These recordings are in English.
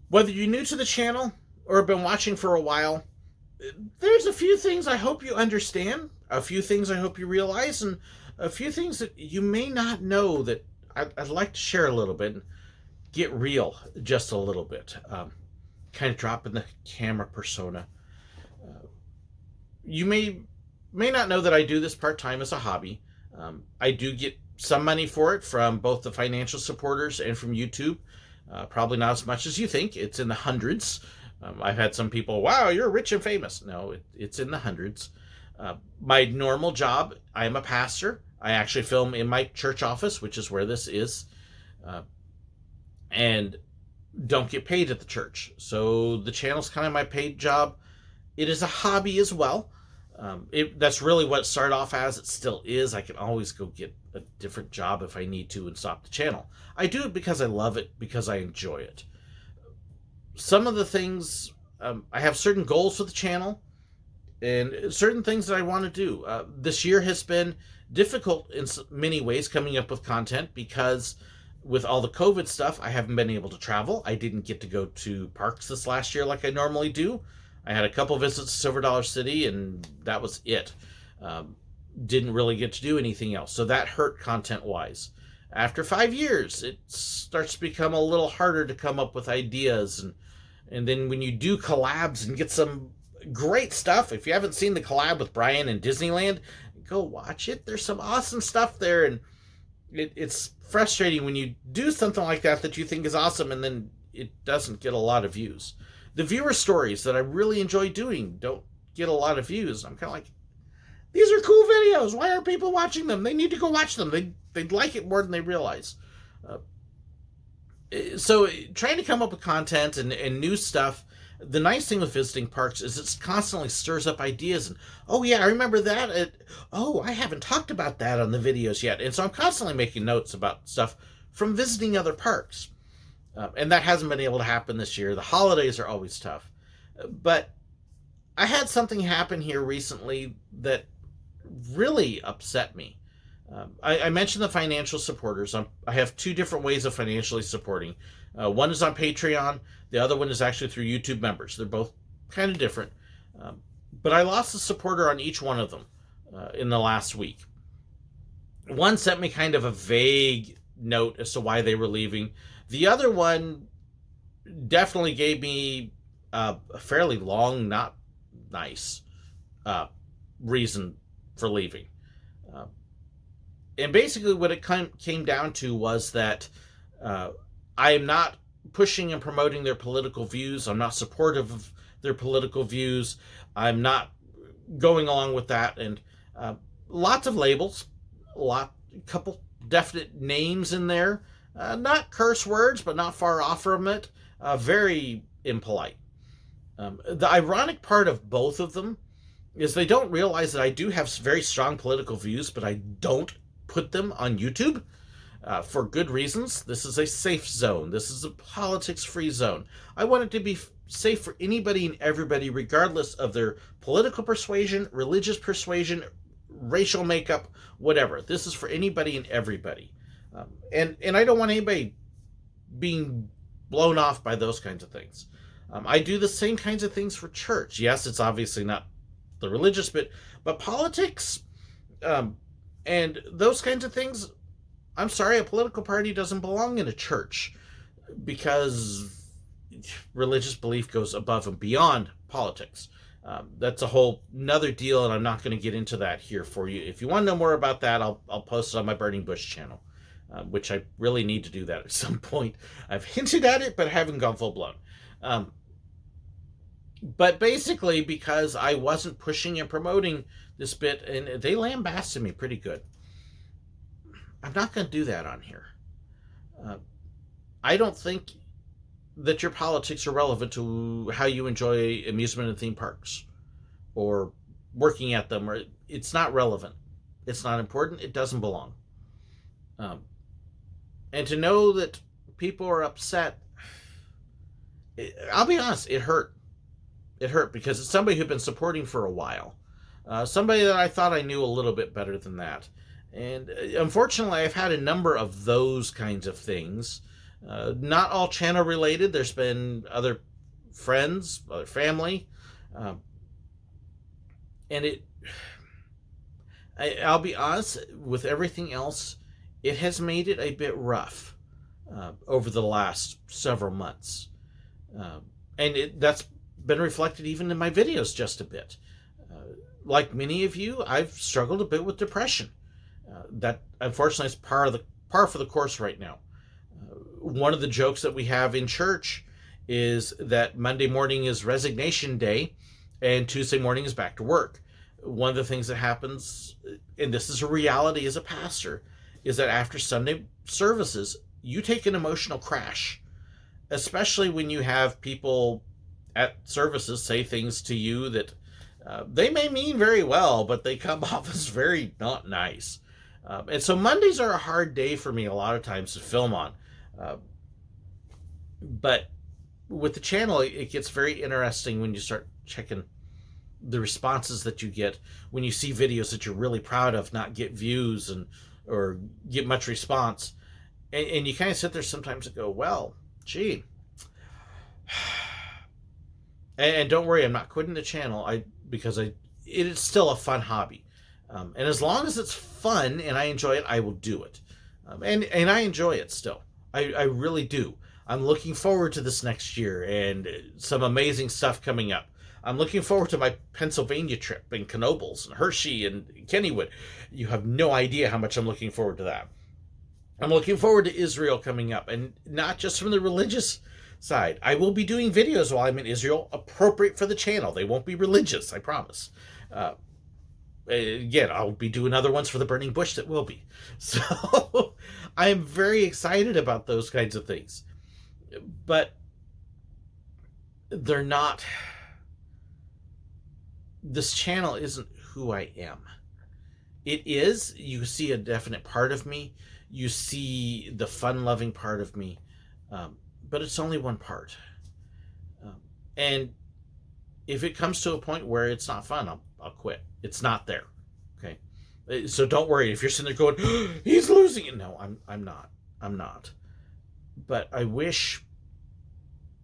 Whether you're new to the channel or have been watching for a while, there's a few things I hope you understand, a few things I hope you realize, and a few things that you may not know that I'd like to share a little bit and get real just a little bit. Kind of drop in the camera persona. You may not know that I do this part time as a hobby. I do get some money for it from both the financial supporters and from YouTube. Probably not as much as you think. It's in the hundreds. I've had some people, wow, you're rich and famous. No, it's in the hundreds. My normal job, I am a pastor. I actually film in my church office, which is where this is, and don't get paid at the church. So the channel's kind of my paid job. It is a hobby as well. That's really what it started off as. It still is. I can always go get a different job if I need to and stop the channel. I do it because I love it, because I enjoy it. Some of the things, I have certain goals for the channel and certain things that I want to do. This year has been difficult in many ways coming up with content because with all the COVID stuff, I haven't been able to travel. I didn't get to go to parks this last year like I normally do. I had a couple visits to Silver Dollar City, and that was it. Didn't really get to do anything else. So that hurt content-wise. After 5 years, it starts to become a little harder to come up with ideas. And then when you do collabs and get some great stuff, if you haven't seen the collab with Brian in Disneyland, go watch it. There's some awesome stuff there. And it's frustrating when you do something like that you think is awesome, and then it doesn't get a lot of views. The viewer stories that I really enjoy doing don't get a lot of views. I'm kind of like, these are cool videos. Why are people watching them? They need to go watch them. They'd like it more than they realize. So trying to come up with content and new stuff, the nice thing with visiting parks is it constantly stirs up ideas. And, oh, yeah, I remember that. I haven't talked about that on the videos yet. And so I'm constantly making notes about stuff from visiting other parks. And that hasn't been able to happen this year. The holidays are always tough. But I had something happen here recently that really upset me. I mentioned the financial supporters. I have two different ways of financially supporting. One is on Patreon. The other one is actually through YouTube members. They're both kind of different. But I lost a supporter on each one of them in the last week. One sent me kind of a vague note as to why they were leaving. The other one definitely gave me a fairly long, not nice reason for leaving. And basically what it came down to was that I am not pushing and promoting their political views. I'm not supportive of their political views. I'm not going along with that. And lots of labels, a couple definite names in there. Not curse words, but not far off from it. Very impolite. The ironic part of both of them is they don't realize that I do have very strong political views, but I don't put them on YouTube for good reasons. This is a safe zone. This is a politics-free zone. I want it to be safe for anybody and everybody, regardless of their political persuasion, religious persuasion, racial makeup, whatever. This is for anybody and everybody. And I don't want anybody being blown off by those kinds of things. I do the same kinds of things for church. Yes, it's obviously not the religious bit, but politics and those kinds of things, I'm sorry, a political party doesn't belong in a church because religious belief goes above and beyond politics. That's a whole nother deal, and I'm not going to get into that here for you. If you want to know more about that, I'll post it on my Burning Bush channel. Which I really need to do that at some point. I've hinted at it, but haven't gone full blown. But basically, because I wasn't pushing and promoting this bit, and they lambasted me pretty good. I'm not going to do that on here. I don't think that your politics are relevant to how you enjoy amusement and theme parks or working at them. Or it's not relevant. It's not important. It doesn't belong. And to know that people are upset, I'll be honest, it hurt. It hurt because it's somebody who'd been supporting for a while. Somebody that I thought I knew a little bit better than that. And unfortunately, I've had a number of those kinds of things Not all channel related. There's been other friends, other family, um, and I'll be honest, with everything else, it has made it a bit rough over the last several months. Uh, and that's been reflected even in my videos just a bit. Like many of you, I've struggled a bit with depression. That unfortunately is par for the course right now. One of the jokes that we have in church is that Monday morning is resignation day and Tuesday morning is back to work. One of the things that happens, and this is a reality as a pastor, is that after Sunday services, you take an emotional crash, especially when you have people at services say things to you that they may mean very well, but they come off as very not nice. And so Mondays are a hard day for me a lot of times to film on. But with the channel, it gets very interesting when you start checking the responses that you get when you see videos that you're really proud of not get views or get much response. And you kind of sit there sometimes and go, well, gee. And don't worry, I'm not quitting the channel because it is still a fun hobby. And as long as it's fun and I enjoy it, I will do it. And I enjoy it still. I really do. I'm looking forward to this next year and some amazing stuff coming up. I'm looking forward to my Pennsylvania trip and Knoebels and Hershey and Kennywood. You have no idea how much I'm looking forward to that. I'm looking forward to Israel coming up, and not just from the religious side. I will be doing videos while I'm in Israel appropriate for the channel. They won't be religious, I promise. Again, I'll be doing other ones for the burning bush that will be. So I am very excited about those kinds of things. But they're not... This channel isn't who I am. It is. You see a definite part of me. You see the fun-loving part of me. But it's only one part. And if it comes to a point where it's not fun, I'll quit. It's not there. Okay? So don't worry. If you're sitting there going, oh, he's losing it. No, I'm not. I'm not. But I wish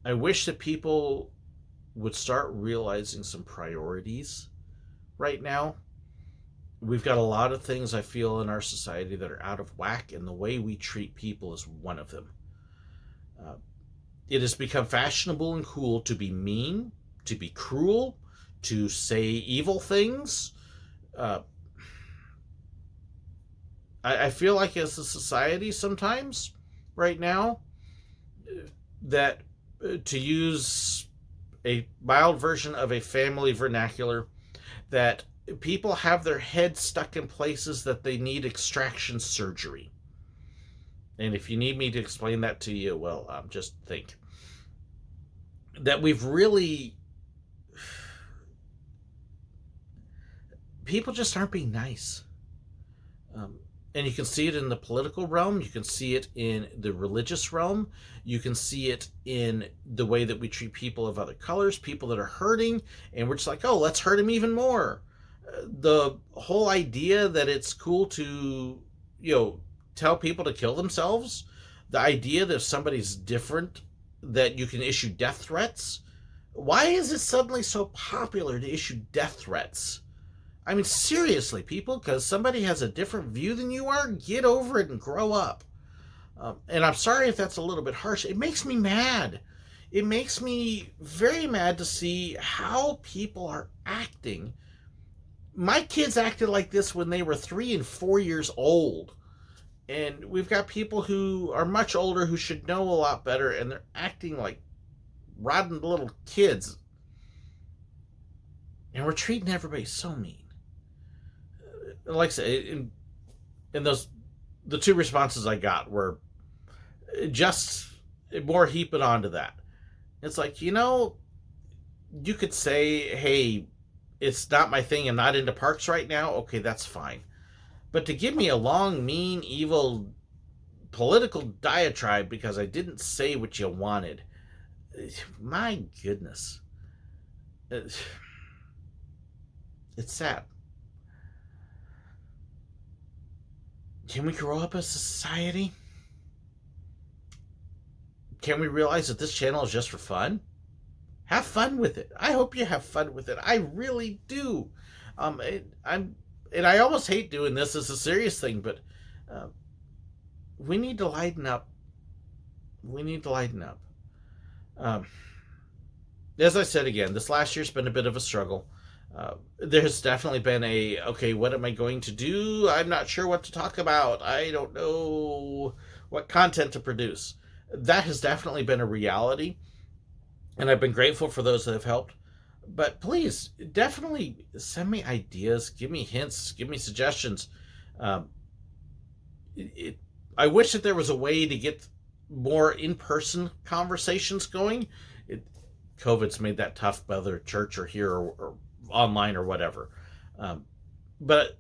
that people would start realizing some priorities right now. We've got a lot of things I feel in our society that are out of whack, and the way we treat people is one of them. It has become fashionable and cool to be mean, to be cruel, to say evil things. I feel like as a society sometimes, right now, that to use a mild version of a family vernacular, that people have their heads stuck in places that they need extraction surgery. And if you need me to explain that to you, well, just think. That we've really... People just aren't being nice. And you can see it in the political realm. You can see it in the religious realm. You can see it in the way that we treat people of other colors, people that are hurting, and we're just like, oh, let's hurt them even more. The whole idea that it's cool to, tell people to kill themselves, the idea that if somebody's different, that you can issue death threats. Why is it suddenly so popular to issue death threats? I mean, seriously, people, because somebody has a different view than you are, get over it and grow up. And I'm sorry if that's a little bit harsh. It makes me mad. It makes me very mad to see how people are acting. My kids acted like this when they were 3 and 4 years old. And we've got people who are much older who should know a lot better, and they're acting like rotten little kids. And we're treating everybody so mean. Like I said, in those, the 2 responses I got were just more heaping onto that. It's like, you could say, hey, it's not my thing, I'm not into parks right now. Okay, that's fine. But to give me a long, mean, evil political diatribe because I didn't say what you wanted, my goodness. It's sad. Can we grow up as a society? can we realize that this channel is just for fun? Have fun with it. I hope you have fun with it. I really do. I almost hate doing this as a serious thing, but uh, we need to lighten up. We need to lighten up. Um, as I said again, this last year's been a bit of a struggle. There's definitely been okay, what am I going to do? I'm not sure what to talk about. I don't know what content to produce. That has definitely been a reality, and I've been grateful for those that have helped. But please, definitely send me ideas, give me hints, give me suggestions. Um, I wish that there was a way to get more in-person conversations going. It, COVID's made that tough, whether church or here or online or whatever. But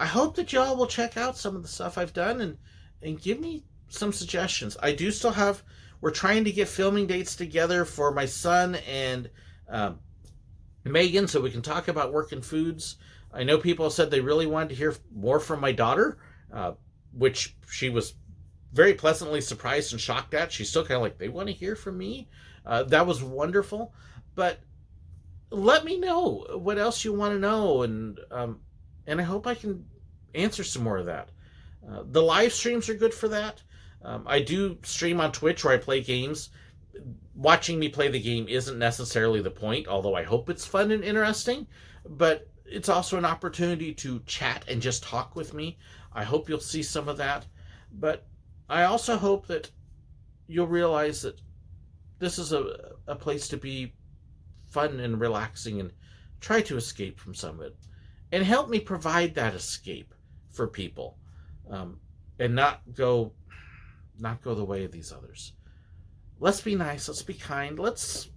I hope that y'all will check out some of the stuff I've done and give me some suggestions. I do still have. We're trying to get filming dates together for my son and Megan, so we can talk about working foods. I know people said they really wanted to hear more from my daughter, which she was very pleasantly surprised and shocked at. She's still kind of like, they want to hear from me. That was wonderful. But let me know what else you want to know, and I hope I can answer some more of that. The live streams are good for that. I do stream on Twitch where I play games. Watching me play the game isn't necessarily the point, although I hope it's fun and interesting, but it's also an opportunity to chat and just talk with me. I hope you'll see some of that, but I also hope that you'll realize that this is a place to be fun and relaxing and try to escape from some of it, and help me provide that escape for people, and not go the way of these others. Let's be nice. Let's be kind. Let's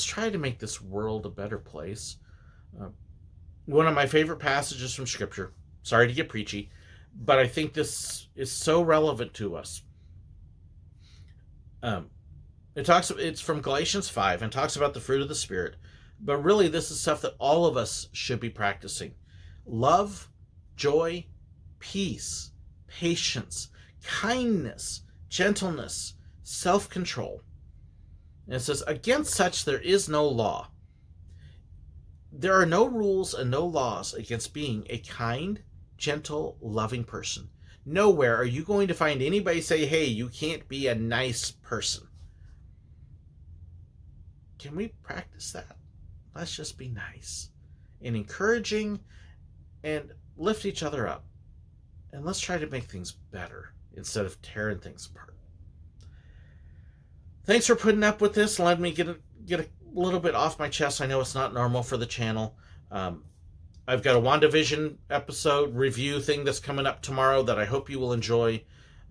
try to make this world a better place. One of my favorite passages from Scripture. Sorry to get preachy, but I think this is so relevant to us. It's from Galatians 5 and talks about the fruit of the Spirit. But really, this is stuff that all of us should be practicing: love, joy, peace, patience, kindness, gentleness, self-control. And it says, against such there is no law. There are no rules and no laws against being a kind, gentle, loving person. Nowhere are you going to find anybody say, hey, you can't be a nice person. Can we practice that? Let's just be nice and encouraging and lift each other up. And let's try to make things better instead of tearing things apart. Thanks for putting up with this and letting me get a little bit off my chest. I know it's not normal for the channel. I've got a WandaVision episode review thing that's coming up tomorrow that I hope you will enjoy.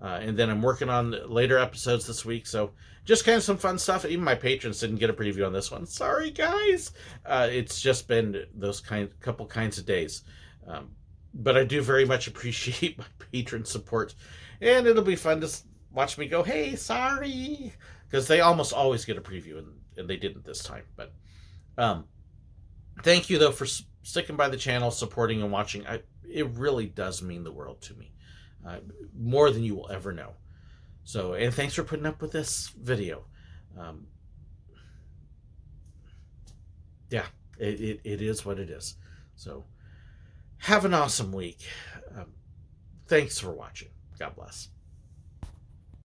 And then I'm working on later episodes this week. So just kind of some fun stuff. Even my patrons didn't get a preview on this one. Sorry, guys. It's just been those couple kinds of days. But I do very much appreciate my patron support. And it'll be fun to watch me go, hey, sorry. Because they almost always get a preview, and they didn't this time. But thank you, though, for sticking by the channel, supporting and watching. It really does mean the world to me. More than you will ever know. So, and thanks for putting up with this video. Yeah, it is what it is. So, have an awesome week. Thanks for watching. God bless.